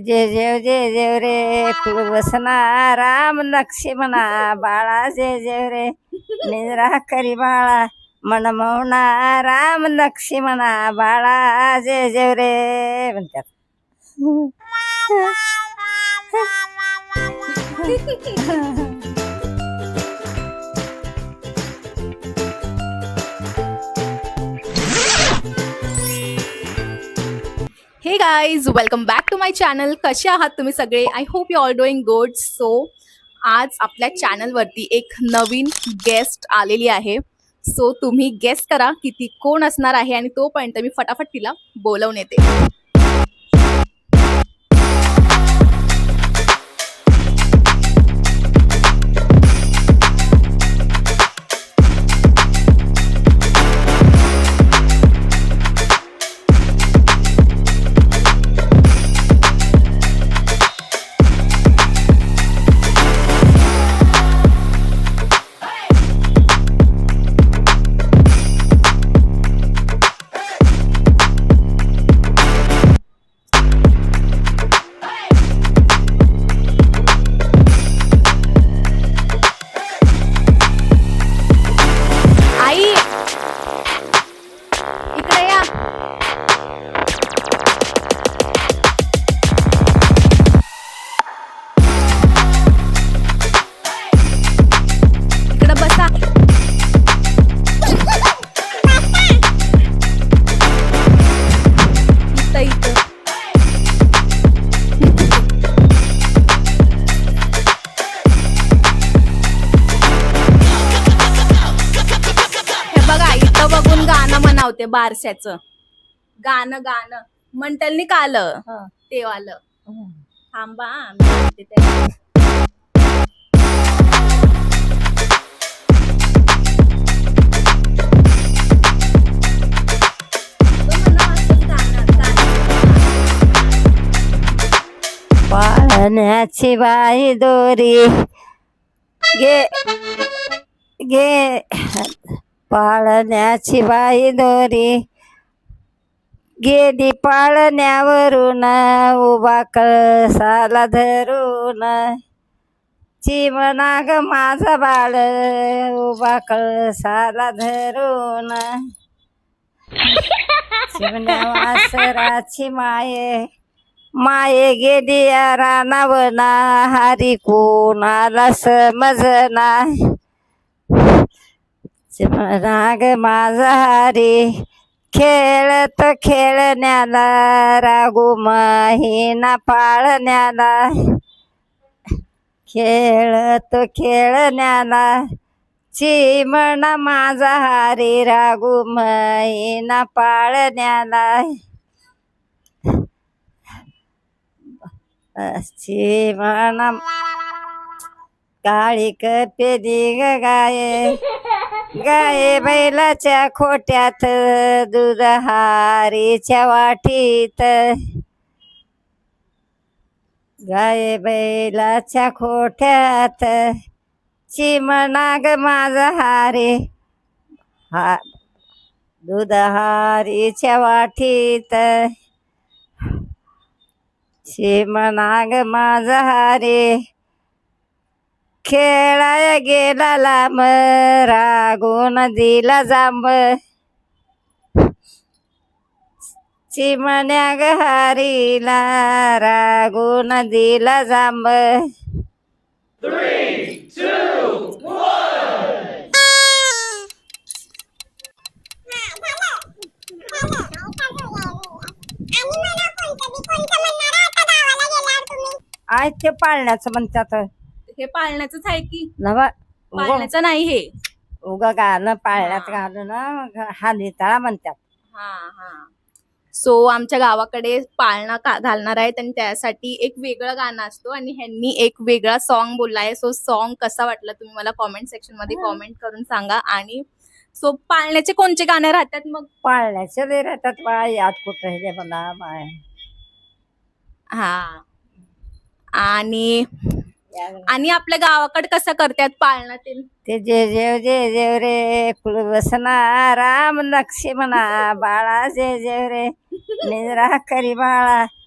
जय जय रे कुळवसना राम लक्ष्मणा बाळा जय जय रे निद्रा करी बाळा मन मौना राम लक्ष्मणा बाळा जय जय रे म्हणतात. Hey guys, welcome back to my channel. कसे आहात तुम्ही सगळे? I hope you all doing good. So आज आपल्या चॅनलवरती एक नवीन गेस्ट आलेली आहे. सो तुम्ही गेस करा की ती कोण असणार आहे आणि तोपर्यंत मी फटाफट तिला बोलवून येते. आई, इकडे या. इकडे बसा. इथं इथं. हे बघा, इथं बघून गाणं म्हणावते बारशाचं. गाणं गाणं म्हणतेल नाही का आलं ते वालं. थांबा मी म्हणते ते. तो म्हणा असं गाणं पाळण्याची बाई दोरी गे गे पाळण्याची बाई दोरी गेली पाळण्यावरून उभा कळसाला धरून चिमणा ग माझा बाळ उभा कळसाला धरून चिमण्या वासराची माये माये गेली रानावना हरी कोणाला समजना चिमणा ग माझा हरी खेळत खेळण्याला रागू महिना पाळण्याला खेळत खेळण्याला चिमणा माझा हरी रागू महिना पाळण्याला चिमणा काळी कपेली ग गाये गाये बैलाच्या खोट्यात दूध हारीच्या वाटीत गाये बैलाच्या खोट्यात चिमणा ग माझा हारी हा दूध हारीच्या वाटीत चिमणा ग माझा हारी खेळाया गेला लांब रागून दिला जांब चिमण्या ग हारीला रागून दिला जांब. आय ते पाळण्याचं म्हणतात. हे पाळण्याचंच आहे की नवा पाळण्याचं नाही हे. उगा गाणं पाळण्यात घालून हानिताळा म्हणतात. हा हा. सो आमच्या गावाकडे पाळणा घालणार आहेत आणि त्यासाठी एक वेगळं गाणं असतो आणि ह्यांनी एक वेगळा सॉन्ग बोललाय. सो सॉन्ग कसा वाटला तुम्ही मला कॉमेंट सेक्शन मध्ये कॉमेंट करून सांगा. आणि सो पाळण्याचे कोणते गाणे राहतात मग? पाळण्याचे लय राहतात बा, याद कुठं हे मला बाय. हा. आणि आपल्या गावाकडे कसं करतात पाळणातील? ते जय जय रे कुळवसना राम लक्ष्मणा बाळा जय जय रे निद्रा करी बाळा